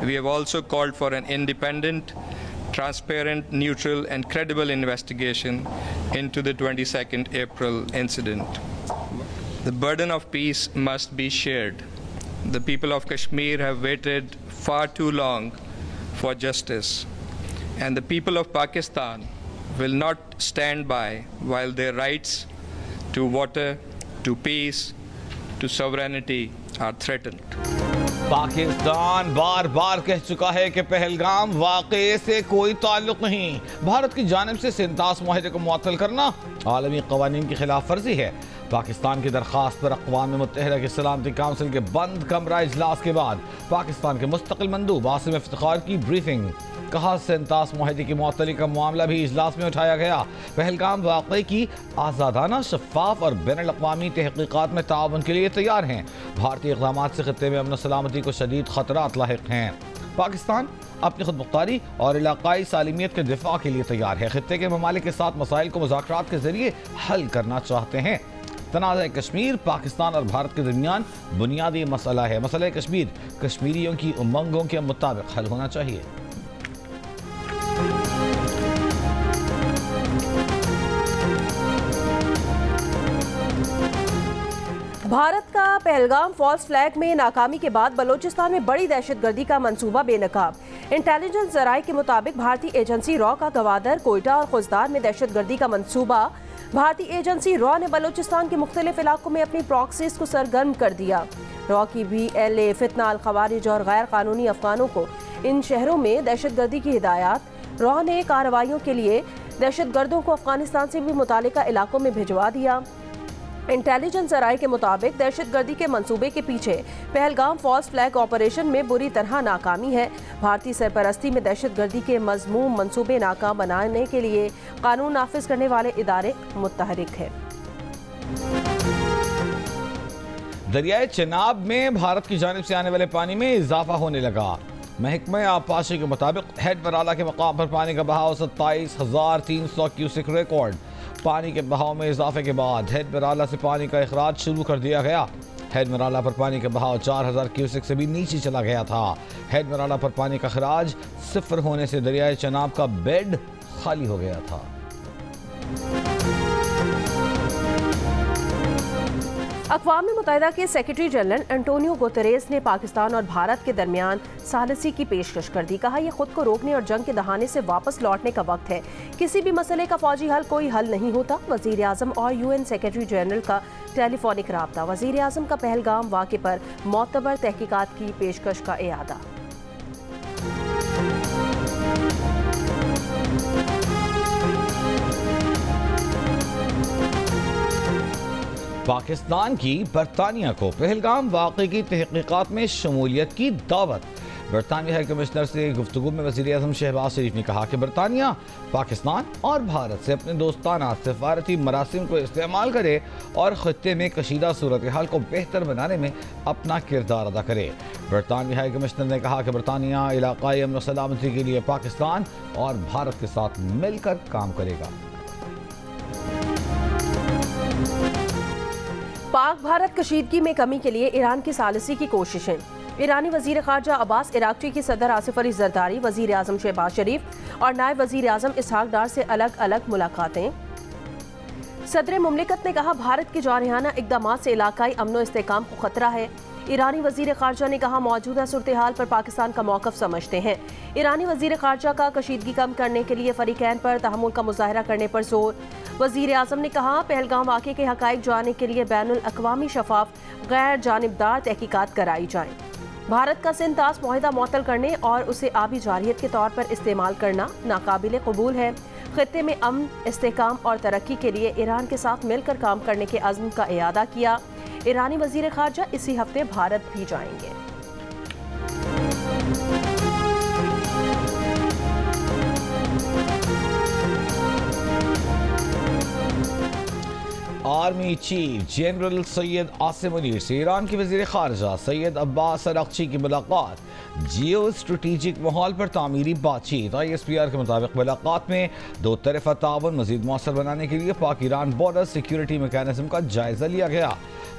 We have also called for an independent, transparent, neutral and credible investigation into the 22nd April incident. The burden of peace must be shared. The people of Kashmir have waited far too long for justice, and the people of Pakistan will not stand by while their rights to water, to peace, to sovereignty are threatened. Pakistan बार बार कह चुका है कि पहलगाम वाक़े से कोई ताल्लुक नहीं। भारत की जानिब से सिंतास मुआहदे को मुअत्तल करना आलमी क़वानीन की खिलाफ वर्जी है। पाकिस्तान की दरख्वास्त पर अक़वाम मुत्तहिदा की सलामती काउंसिल के बंद कमरा इजलास के बाद पाकिस्तान के मुस्तकिल मंदूब आसिम इफ्तिखार की ब्रीफिंग। कहा सिंतास मुआहदे की मुअत्तली का मामला भी इजलास में उठाया गया। पहलगाम वाक़े की आज़ादाना, शफ़ाफ और बैनुल अक़वामी तहक़ीक़ात में ताउन के लिए तैयार हैं। भारतीय इक़दामात से ख़ित्ते में अमन सलामती को शदीद ख़तरात लाहिक़ हैं। पाकिस्तान अपनी खुद मुख्तारी और इलाक़ाई सालिमियत के दिफा के लिए तैयार है। ख़ित्ते के ममालिक के साथ मसाइल को मुज़ाकरात के ज़रिए हल करना चाहते हैं। तनाज़ा कश्मीर पाकिस्तान और भारत के दरमियान बुनियादी मसला है। मसला कश्मीर कश्मीरियों की उमंगों के मुताबिक हल होना चाहिए। भारत का पहलगाम फॉल्स फ्लैग में नाकामी के बाद बलूचिस्तान में बड़ी दहशतगर्दी का मंसूबा बेनकाब। इंटेलिजेंस जराये के मुताबिक भारतीय एजेंसी रॉ का गवादर, कोयटा और खुजदार में दहशतगर्दी का मंसूबा। भारतीय एजेंसी रॉ ने बलूचिस्तान के मुख्तलिफ इलाकों में अपनी प्रॉक्सीज को सरगर्म कर दिया। रॉ की VLA, फितना, अल खवारिज और गैर कानूनी अफगानों को इन शहरों में दहशतगर्दी की हिदायत। रॉ ने कार्रवाइयों के लिए दहशतगर्दों को अफगानिस्तान से भी मुतालिका इलाकों में भिजवा दिया। इंटेलिजेंस जराये के मुताबिक दहशतगर्दी के मंसूबे के पीछे पहलगाम फॉल्स फ्लैग ऑपरेशन में बुरी तरह नाकामी है। भारतीय सरपरस्ती में दहशतगर्दी के मज़मूम मंसूबे नाकाम बनाने के लिए कानून नाफिज करने वाले इदारे मुतहरिक हैं। दरियाए चिनाब में भारत की जानिब से आने वाले पानी में इजाफा होने लगा। महकमा आबपाशी के मुताबिक हेड मराला के मकाम पर पानी का बहाव 27,300 क्यूसेक रिकॉर्ड। पानी के बहाव में इजाफे के बाद हेड मराला से पानी का अखराज शुरू कर दिया गया। हेड मराला पर पानी का बहाव 4,000 क्यूसेक से भी नीचे चला गया था। हेड मराला पर पानी का अखराज सिफर होने से दरियाए चिनाब का बेड खाली हो गया था। अक़वाम मुत्तहिदा के सेक्रेटरी जनरल एंटोनियो गुतेरेस ने पाकिस्तान और भारत के दरमियान सालिसी की पेशकश कर दी। कहा, यह खुद को रोकने और जंग के दहाने से वापस लौटने का वक्त है। किसी भी मसले का फौजी हल कोई हल नहीं होता। वज़ीर आज़म और UN सेक्रेटरी जनरल का टेलीफोनिक राब्ता। वज़ीर आज़म का पहलगाम वाक़े पर मोतबर तहकीकात की पेशकश का इयादा। पाकिस्तान की बरतानिया को पहलगाम वाक़े की तहक़ीक़ात में शमूलियत की दावत। बरतानवी हाई कमिश्नर से गुफ्तगू में वज़ीर आज़म शहबाज शरीफ ने कहा कि बरतानिया पाकिस्तान और भारत से अपने दोस्ताना सफारती मरासिम को इस्तेमाल करे और ख़ित्ते में कशीदा सूरत हाल को बेहतर बनाने में अपना किरदार अदा करे। बरतानवी हाई कमिश्नर ने कहा कि बरतानिया इलाक़ाई अमन सलामती के लिए पाकिस्तान और भारत के साथ मिलकर काम करेगा। पाक भारत कशीदगी में कमी के लिए ईरान की सालिसी की कोशिशें। ईरानी वज़ीर ख़ारजा अब्बास इराक़ची की सदर आसिफ अली ज़रदारी, वज़ीर आज़म शहबाज शरीफ और नायब वज़ीर आज़म इसहाक डार से अलग अलग मुलाकातें। सदर मुमलिकत ने कहा, भारत के जारहाना इक़दामात से इलाकाई अमन इस्तेहकाम को ख़तरा है। ईरानी वज़ीर ख़ारजा ने कहा, मौजूदा सूरत हाल पर पाकिस्तान का मौक़िफ़ समझते हैं। ईरानी वज़ीर ख़ारजा का कशीदगी कम करने के लिए फ़रीक़ैन पर तहम्मुल का मुज़ाहरा करने पर जोर। वज़ीर आज़म ने कहा, पहलगाम वाक़े के हक़ाइक़ जानने के लिए बैनुल अक़वामी शफ़ाफ़ गैर जानिबदार तहक़ीक़ात कराई जाएँ। भारत का सिंतास मुआहदा मुअत्तल करने और उसे आबी जारियत के तौर पर इस्तेमाल करना नाकाबिल क़बूल है। ख़ित्ते में अमन, इस्तेहकाम और तरक्की के लिए ईरान के साथ मिलकर काम करने के अज़्म का इयादा किया। ईरानी वज़ीर ख़ारजा इसी हफ्ते भारत भी जाएंगे। Army chief general Syed Asim Munir से ईरान के वजीर खारजा सैयद अब्बास अरागची की मुलाकात। जियो स्ट्रेटेजिक माहौल पर तामीरी बातचीत। ISPR के मुताबिक मुलाकात में दो तरफा ताउन मजीद मौसर बनाने के लिए पाक ईरान बॉर्डर सिक्योरिटी मैकेनिज्म का जायजा लिया गया।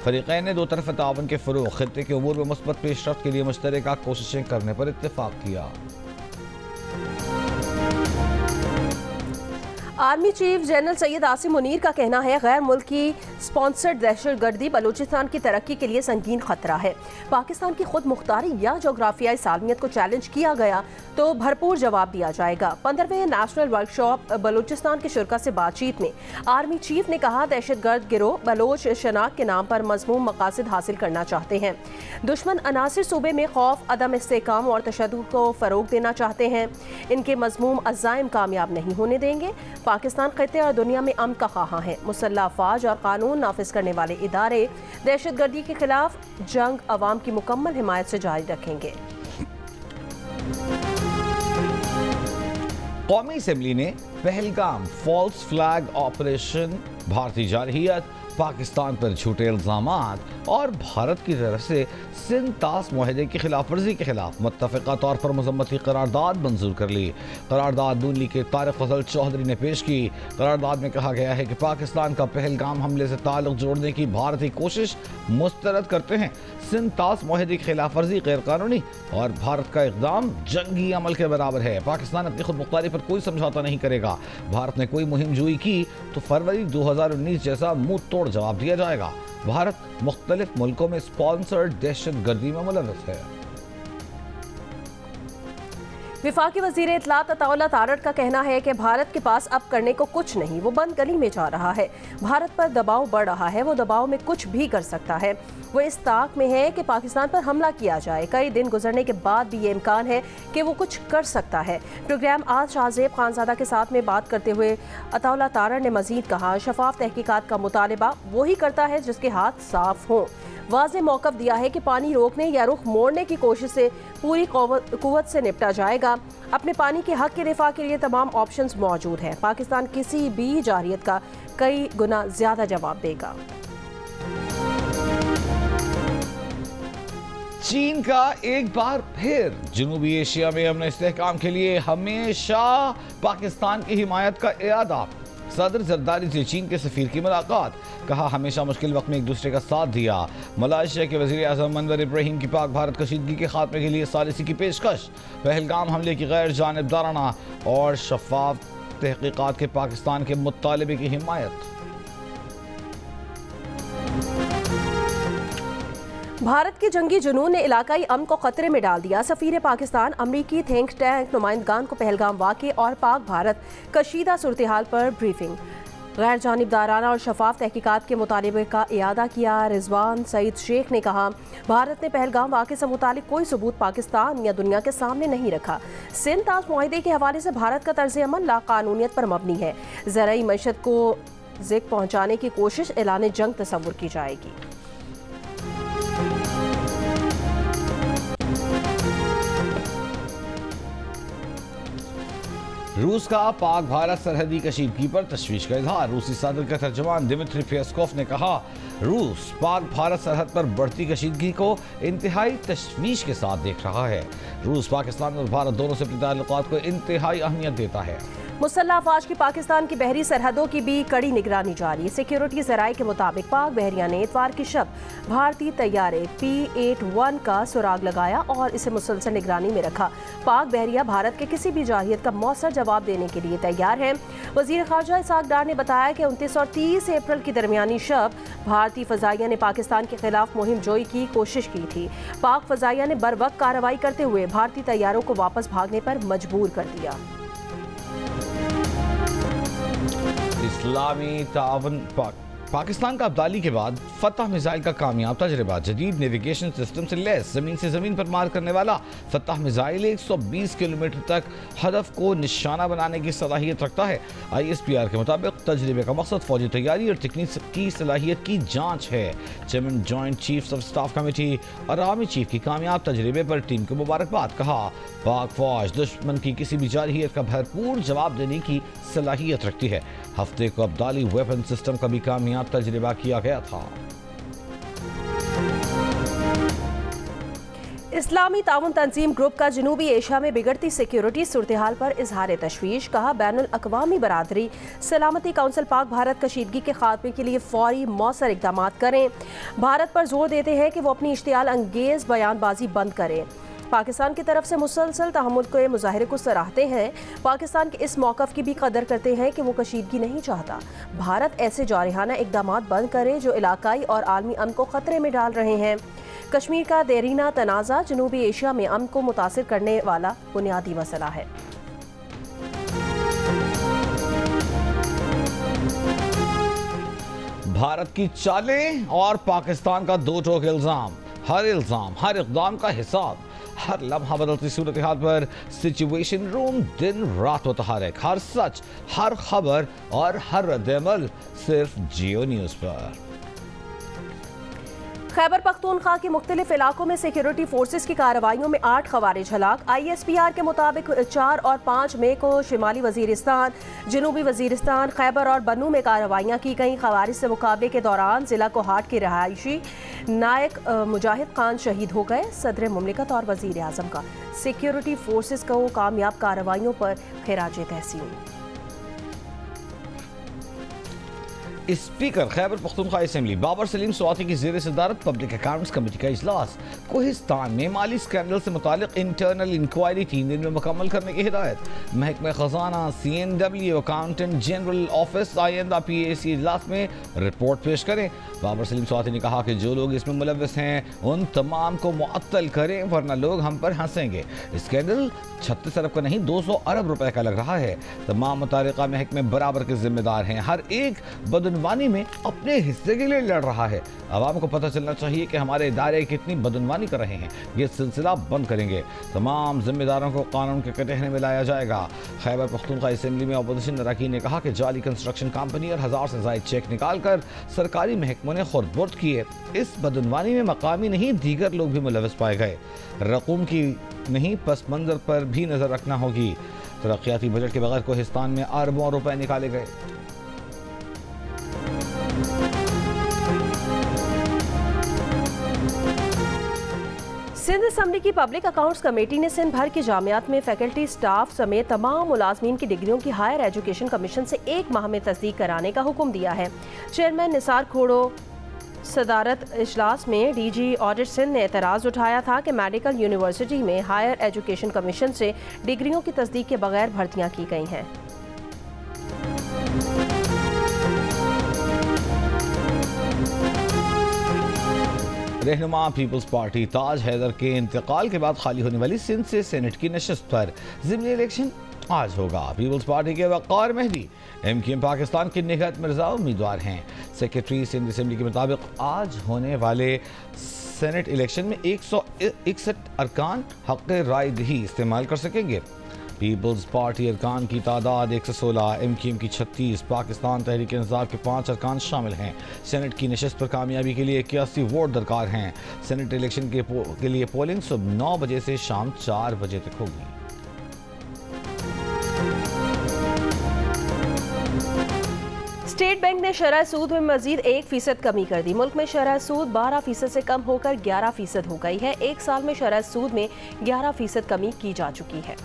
फरीकैन ने दो तरफा ताउन के फरोग, खित्ते के उमूर में मुस्बत पेशरफ्त के लिए मुश्तरका कोशिशें करने पर इत्तेफाक किया। Army chief general Syed Asim Munir का कहना है, गैर मुल्की स्पॉन्सर्ड दहशतगर्दी बलूचिस्तान की तरक्की के लिए संगीन खतरा है। पाकिस्तान की खुद मुख्तारी या जोग्राफियाई सालमियत को चैलेंज किया गया तो भरपूर जवाब दिया जाएगा। 15वें नेशनल वर्कशॉप बलूचिस्तान के शुरा से बातचीत में आर्मी चीफ ने कहा, दहशतगर्द गिरोह बलोच शनाख्त के नाम पर मजमूम मकासद हासिल करना चाहते हैं। दुश्मन अनासिर सूबे में खौफ, अदम इस्तेहकाम और तशद्दुद को फरोग देना चाहते हैं। इनके मजमूम अज़ाइम कामयाब नहीं होने देंगे। पाकिस्तान खित्ते और दुनिया में अमन का ख़्वाह है। मुसल्लह अफ़वाज और कानून नाफिज करने वाले इदारे दहशतगर्दी के खिलाफ जंग अवाम की मुकम्मल हिमायत से जारी रखेंगे। कौमी असम्बली ने पहलगाम फॉल्स फ्लैग ऑपरेशन, भारतीय जारहियत, पाकिस्तान पर झूठे इल्जामात और भारत की तरफ से सिंध तास मुआहदे की खिलाफ वर्जी के खिलाफ मुत्तफ़िक़ा तौर पर मज़म्मत की करारदाद मंजूर कर ली। करारदाद नून लीग के तारिक फजल चौधरी ने पेश की। करारदाद में कहा गया है कि पाकिस्तान का पहलगाम हमले से ताल्लुक़ जोड़ने की भारत की कोशिश मुस्तरद करते हैं। सिंध तास मुआहदे की खिलाफ वर्जी गैर कानूनी और भारत का इक़दाम जंगी अमल के बराबर है। पाकिस्तान अपनी खुद मुख्तारी पर कोई समझौता नहीं करेगा। भारत ने कोई मुहिम जुई की तो फरवरी 2019 जैसा मुंह तोड़ जवाब दिया जाएगा। भारत मुख्तलिफ मुल्कों में स्पॉन्सर्ड दहशतगर्दी में मुलव्वस है। विफाकी वज़ीर इत्तलात अताउल्लाह तारड़ का कहना है कि भारत के पास अब करने को कुछ नहीं, वो बंद गली में जा रहा है। भारत पर दबाव बढ़ रहा है, वो दबाव में कुछ भी कर सकता है। वो इस ताक में है कि पाकिस्तान पर हमला किया जाए। कई दिन गुजरने के बाद भी ये इम्कान है कि वो कुछ कर सकता है। प्रोग्राम आज शाहजेब खानजादा के साथ में बात करते हुए अताउल्लाह तारड़ ने मजीद कहा, शफाफ तहकीकात का मुतालबा वही करता है जिसके हाथ साफ हों। वाज़े मौक़िफ़ दिया है कि पानी रोकने या रुख मोड़ने की कोशिश से पूरी कुव्वत से निपटा जाएगा। अपने पानी के हक के दिफा के लिए तमाम ऑप्शंस मौजूद हैं। पाकिस्तान किसी भी जारहियत का कई गुना ज़्यादा जवाब देगा। चीन का एक बार फिर जनूबी एशिया में अमन इस्तेहकाम के लिए हमेशा पाकिस्तान की हिमायत का इरादा। सदर जरदारी से चीन के सफीर की मुलाकात, कहा हमेशा मुश्किल वक्त में एक दूसरे का साथ दिया। मलाइशिया के वज़ीर आज़म अनवर इब्राहिम की पाक भारत कशीदगी के खात्मे के लिए सालिसी की पेशकश। पहलगाम हमले की गैर जानिबदाराना और शफाफ तहकीकात के पाकिस्तान के मुतालबे की हिमायत। भारत के जंगी जुनून ने इलाकाई अमन को खतरे में डाल दिया। सफीर पाकिस्तान, अमरीकी थिंक टैंक नुमाइंदगान को पहलगाम वाक़े और पाक भारत कशीदा सूरत हाल पर ब्रीफिंग। गैर जानिबदाराना और शफाफ तहकीकात के मुतालबे का इयादा किया। रिजवान सईद शेख ने कहा, भारत ने पहलगाम वाक़े से मुतालिक कोई सबूत पाकिस्तान या दुनिया के सामने नहीं रखा। सिंध तास मुआहदे के हवाले से भारत का तर्ज अमल लाकानूनियत पर मबनी है। ज़राई मईशत को ज़िक पहुँचाने की कोशिश ऐलान जंग तस्वुर की जाएगी। रूस का पाक भारत सरहदी कशीदगी पर तशवीश का इजहार। रूसी सदर के तर्जुमान दिमित्री पेस्कोव ने कहा, रूस पाक भारत सरहद पर बढ़ती कशीदगी को इंतहाई तशवीश के साथ देख रहा है। रूस पाकिस्तान और भारत दोनों से अपने ताल्लुकात को इंतहाई अहमियत देता है। मुसल्लह अफवाज की पाकिस्तान की बहरी सरहदों की भी कड़ी निगरानी जारी। सिक्योरिटी ज़राए के मुताबिक पाक बहरिया ने इतवार की शब भारतीय तैयारे P-81 का सुराग लगाया और इसे मुसलसल निगरानी में रखा। पाक बहरिया भारत के किसी भी जारहियत का मौसर जवाब देने के लिए तैयार है। वज़ीर ख़ारजा इसहाक डार ने बताया कि 29 और 30 अप्रैल की दरमियानी शब भारतीय फ़ज़ाइया ने पाकिस्तान के खिलाफ मुहिम जोई की कोशिश की थी। पाक फ़ज़ाइया ने बर वक्त कार्रवाई करते हुए भारतीय तैयारों को वापस भागने पर मजबूर कर दिया। इस्लामी तावन पाकिस्तान का अब्दाली के बाद फतह मिसाइल का कामयाब तजर्बा। जदीद नेविगेशन सिस्टम से लैस ज़मीन से ज़मीन पर मार करने वाला फतह मिसाइल 120 किलोमीटर तक हदफ को निशाना बनाने की सलाहियत रखता है। ISPR के मुताबिक तजर्बे का मकसद फौजी तैयारी और तकनीकी सलाहियत की जाँच है। Chairman joint chiefs of staff committee और आर्मी चीफ की कामयाब तजर्बे पर टीम को मुबारकबाद। कहा, पाक फौज दुश्मन की किसी भी जारहियत का भरपूर जवाब देने की सलाहियत रखती है। हफ्ते को अब्दाली वेपन सिस्टम का भी कामयाब कामयाब तजुर्बा किया गया था। इस्लामी ताउन तंजीम ग्रुप का जनूबी एशिया में बिगड़ती सिक्योरिटी सूरत हाल पर इजहार तशवीश। कहा, बैनुल अक़वामी बरादरी सलामती काउंसिल पाक भारत कशीदगी के खात्मे के लिए फौरी मौसर इक़दाम करें। भारत पर जोर देते हैं कि वो अपनी इश्तियाल अंगेज़ बयानबाजी बंद करें। पाकिस्तान की तरफ से मुसलसल तहम्मुल के मुजाहरे को सराहते हैं। पाकिस्तान के इस मौक़िफ़ की भी कदर करते हैं कि वो कशीदगी नहीं चाहता। भारत ऐसे जारहाना इक़दाम बंद करे जो इलाकाई और आलमी अमन को ख़तरे में डाल रहे हैं। कश्मीर का देरीना तनाज़ा जनूबी एशिया में अमन को मुतासिर करने वाला बुनियादी मसला है। भारत की चालें और पाकिस्तान का दो टोक इल्ज़ाम, हर इक़दाम का हिसाब, हर लम्हा बदलती सूरत हाल पर सिचुएशन रूम दिन रात मुतहरक, हर सच, हर खबर और हर रद्द-ए-अमल सिर्फ जियो न्यूज़ पर। खैबर पख्तूनख्वा के मुख्तलिफ इलाकों में सिक्योरिटी फोर्सेस की कार्रवाइयों में 8 खवारिज हलाक। ISPR के मुताबिक 4 और 5 मई को शिमाली वजीरिस्तान, जनूबी वजीरिस्तान, खैबर और बनू में कार्रवाइयाँ की गईं। खवारिज से मुकाबले के दौरान जिला कोहाट के रहायशी नायक मुजाहिद खान शहीद हो गए। सदर मुमलिकत और वजीर आज़म का सिक्योरिटी फोर्सेस को कामयाब कार्रवाइयों पर खिराज तहसीन। स्पीकर खैबर पख्तूनख्वा असेंबली बाबर सलीम स्वाति की ज़ेर सदारत पब्लिक अकाउंट्स कमेटी का इजलास। कोहिस्तान में माली स्कैंडल से मुतालिक इंटरनल इंक्वायरी 3 दिन में मुकम्मल करने की हिदायत। महकमा खजाना, CNW, अकाउंटेंट जनरल ऑफिस आइंदा PAC इजलास में रिपोर्ट पेश करें। बाबर सलीम स्वाति ने कहा कि जो लोग इसमें मुलव्वस हैं उन तमाम को मुअत्तल करें, वरना लोग हम पर हंसेंगे। स्कैंडल 36 अरब का नहीं 200 अरब रुपए का लग रहा है। तमाम मुतालिका महकमे बराबर के जिम्मेदार हैं। हर एक बदनवानी में अपने हिस्से के लिए लड़ रहा है। आवाम को पता चलना चाहिए कि हमारे इदारे कितनी बदनवानी कर रहे हैं। ये सिलसिला बंद करेंगे। तमाम जिम्मेदारों को कानून के कटहरे में लाया जाएगा। खैबर पख्तूनख्वा असेंबली में अपोजिशन अरकान ने कहा कि जाली कंस्ट्रक्शन कंपनी और 1000 से ज़ायद चेक निकाल कर सरकारी महकमों ने खुर्द बुर्द किए। इस बदनवानी में मकामी नहीं दीगर लोग भी मुलव्वस पाए गए। रकूम की नहीं पस मंजर पर भी नजर रखना होगी। तरक्याती बजट के बगैर कोहिस्तान में अरबों रुपए निकाले गए। सिंध असम्बली की पब्लिक अकाउंट्स कमेटी ने सिंध भर की जामियात में फैकल्टी स्टाफ समेत तमाम मुलाजमीन की डिग्रियों की हायर एजुकेशन कमीशन से 1 माह में तस्दीक कराने का हुक्म दिया है। चेयरमैन निसार खोड़ो सदारत इजलास में DG ऑडिट सिंध ने एतराज़ उठाया था कि मेडिकल यूनिवर्सिटी में हायर एजुकेशन कमीशन से डिग्रियों की तस्दीक के बगैर भर्तियाँ की गई हैं। रहनुमा पीपल्स पार्टी ताज हैदर के इंतकाल के बाद खाली होने वाली सिंध से सेनेट की नशस्त पर ज़िमनी इलेक्शन आज होगा। पीपल्स पार्टी के वक़ार मेहदी MKM पाकिस्तान के निगहत मिर्जा उम्मीदवार हैं। सेक्रेटरी सिंध असेंबली के मुताबिक आज होने वाले सेनेट इलेक्शन में 161 अरकान हक़ राय दही इस्तेमाल कर सकेंगे। पीपल्स पार्टी अरकान की तादाद 116, MKM की 36, पाकिस्तान तहरीक इंसाफ के 5 अरकान शामिल हैं। सेनेट की नशस्त पर कामयाबी के लिए 81 वोट दरकार हैं। सेनेट इलेक्शन के लिए पोलिंग सुबह 9 बजे से शाम 4 बजे तक होगी। स्टेट बैंक ने शरह सूद में मजीद 1% कमी कर दी। मुल्क में शरह सूद 12% से कम होकर 11% हो गई है। एक साल में शरह सूद में 11% कमी की जा चुकी है।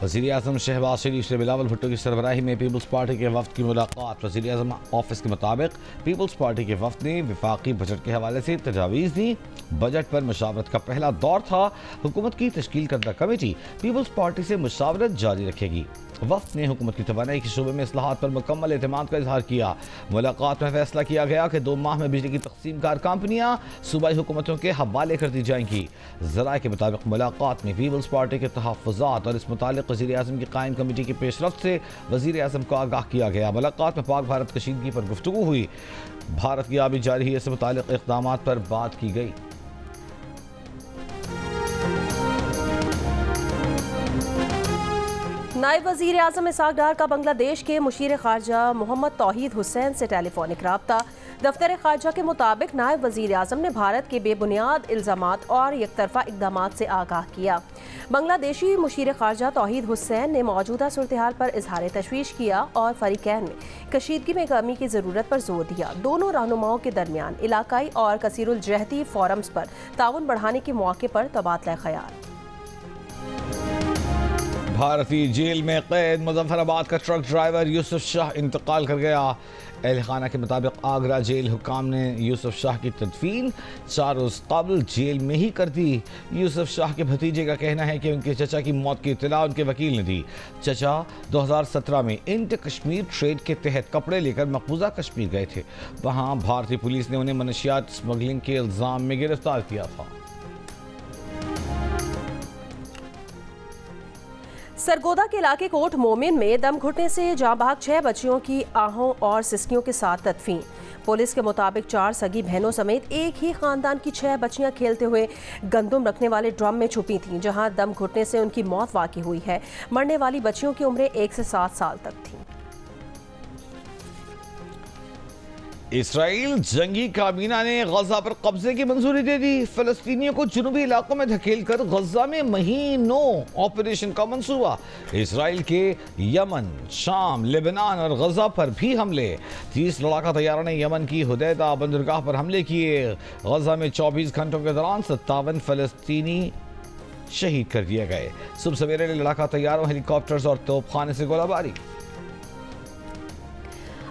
वज़ीर-ए-आज़म शहबाज शरीफ से बिलावल भुट्टो की सरबराही में पीपल्स पार्टी के वफ्द की मुलाकात। वज़ीर-ए-आज़म ऑफिस के मुताबिक पीपल्स पार्टी के वफ्द ने वफाकी बजट के हवाले से तजावीज़ दी। बजट पर मुशावरत का पहला दौर था। हुकूमत की तश्कील करदा कमेटी पीपल्स पार्टी से मुशावरत जारी रखेगी। वफ्द ने हुकूमत की तवानाई के शोबे में इस्लाहात पर मुकम्मल एतमाद का इजहार किया। मुलाकात में फैसला किया गया कि 2 माह में बिजली की तकसीम कार कंपनियाँ सूबाई हुकूमतों के हवाले कर दी जाएंगी। ज़राए के मुताबिक मुलाकात में पीपल्स पार्टी के तहफ़्फ़ुज़ात और इस मुतालिक वज़ीर-ए-आज़म की कायम कमेटी की पेशरफ्त से वज़ीर-ए-आज़म को आगाह किया गया। मुलाकात में पाक भारत कशीदगी पर गुफ्तगू हुई। भारत की आबी जारही से मुतालिक इक़दामात पर बात की गई। नायब वज़ीर आज़म इसहाक डार का बांग्लादेश के मुशीर ख़ारजा मोहम्मद तौहीद हुसैन से टेलीफोनिक रब्ता। दफ्तर ख़ारजा के मुताबिक नायब वज़ीर आज़म ने भारत के बेबुनियाद इल्ज़ामात और एकतरफ़ा इक़दामात से आगाह किया। बांग्लादेशी मुशीर ख़ारजा तौहीद हुसैन ने मौजूदा सूरत हाल पर इजहार तशवीश किया और फ़रीक़ैन में कशीदगी में कमी की ज़रूरत पर जोर दिया। दोनों रहनुमाओं के दरमियान इलाकाई और कसीरुल जहती फोरम्स पर ताउन बढ़ाने के मौके पर तबादला ख़याल। भारतीय जेल में कैद मुजफ्फराबाद का ट्रक ड्राइवर यूसुफ शाह इंतकाल कर गया। अहल खाना के मुताबिक आगरा जेल हुकाम ने यूसुफ शाह की तदफीन 4 रोज़ कबल जेल में ही कर दी। यूसुफ शाह के भतीजे का कहना है कि उनके चचा की मौत की इत्तला उनके वकील ने दी। चचा 2017 में इंटर कश्मीर ट्रेड के तहत कपड़े लेकर मकबूजा कश्मीर गए थे। वहाँ भारतीय पुलिस ने उन्हें मनशियात स्मगलिंग के इल्ज़ाम में गिरफ्तार किया था। सरगोदा के इलाके कोट मोमिन में दम घुटने से जाँ बहक 6 बच्चियों की आहों और सिसकियों के साथ तदफीन। पुलिस के मुताबिक 4 सगी बहनों समेत एक ही खानदान की 6 बच्चियां खेलते हुए गंदम रखने वाले ड्रम में छुपी थीं, जहां दम घुटने से उनकी मौत वाक़ई हुई है। मरने वाली बच्चियों की उम्रें 1 से 7 साल तक थी। इसराइल जंगी काबीना ने गजा पर कब्जे की मंजूरी दे दी। फलस्तीनियों को जुनूबी इलाकों में धकेलकर गजा में महीनों ऑपरेशन का मंसूबा। इसराइल के यमन, शाम, लेबनान और गजा पर भी हमले। 30 लड़ाका तैयारों ने यमन की हुदैदा बंदरगाह पर हमले किए। गजा में 24 घंटों के दौरान 57 फलस्तीनी शहीद कर दिए गए। सुबह सवेरे लड़ाका तैयारों, हेलीकॉप्टर्स और तोपखाने से गोलाबारी।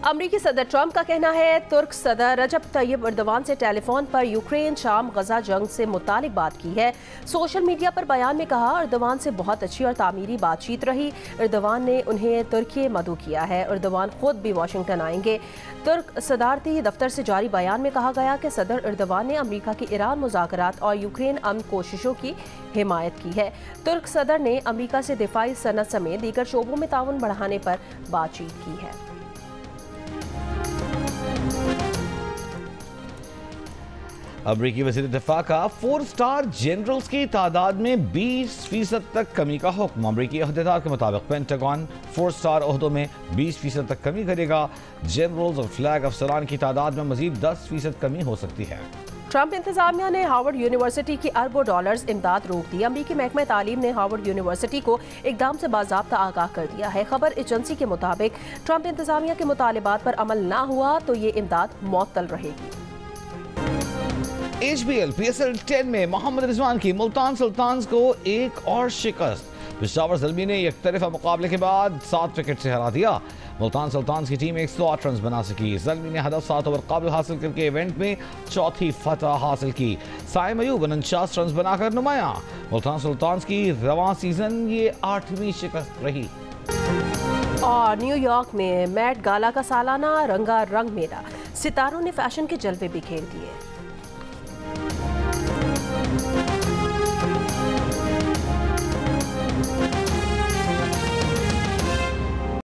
अमरीकी सदर ट्रंप का कहना है तुर्क सदर रजब तैयब एर्दोगान से टेलीफोन पर यूक्रेन शाम गजा जंग से मुतालिक बात की है। सोशल मीडिया पर बयान में कहा एर्दोगान से बहुत अच्छी और तामीरी बातचीत रही। एर्दोगान ने उन्हें तुर्की मदऊ किया है। एर्दोगान खुद भी वाशिंगटन आएंगे। तुर्क सदारती दफ्तर से जारी बयान में कहा गया कि सदर एर्दोगान ने अमरीका की ईरान मुज़ाकरात और यूक्रेन अमन कोशिशों की हिमायत की है। तुर्क सदर ने अमरीका से दिफाई सनत समेत दीगर शोबों में ताउन बढ़ाने पर बातचीत की है। अमरीकी वज़ीर दिफा का 4 स्टार जनरल्स की तादाद में 20% तक कमी का हुक्म। अमरीकी अहदेदार के मुताबिक पेंटागन 4 स्टार ओहदों में 20% तक कमी करेगा। जनरल्स और फ्लैग अफसरान की तादाद में मजीद 10% कमी हो सकती है। ट्रंप इंतजामिया ने हार्वर्ड यूनिवर्सिटी की अरबों डॉलर्स इमदाद रोक दी। अमरीकी महकमा तालीम ने हार्वर्ड यूनिवर्सिटी को इकदाम से बाज़ाब्ता आगाह कर दिया है। खबर एजेंसी के मुताबिक ट्रंप इंतजामिया के मुतालिबात पर अमल न हुआ तो ये इमदाद मुअत्तल रहेगी। HBL PSL 10 में मोहम्मद रिजवान की मुल्तान सुल्तान्स को एक और शिकस्त। पेशावर ज़ल्मी ने एक तरफा मुकाबले के बाद 7 विकेट से हरा दिया। मुल्तान सुल्तान्स की टीम 108 रन बना सकी। ज़ल्मी ने हदफ 7 ओवर काबिल हासिल करके इवेंट में चौथी फतह हासिल की। साइम अयूब 49 रन बनाकर नुमाया। मुल्तान सुल्तान्स की रवां सीजन ये 8वीं शिकस्त रही। और न्यूयॉर्क में मैट गाला का सालाना रंगा रंग मेला, सितारों ने फैशन के जलवे बिखेर दिए।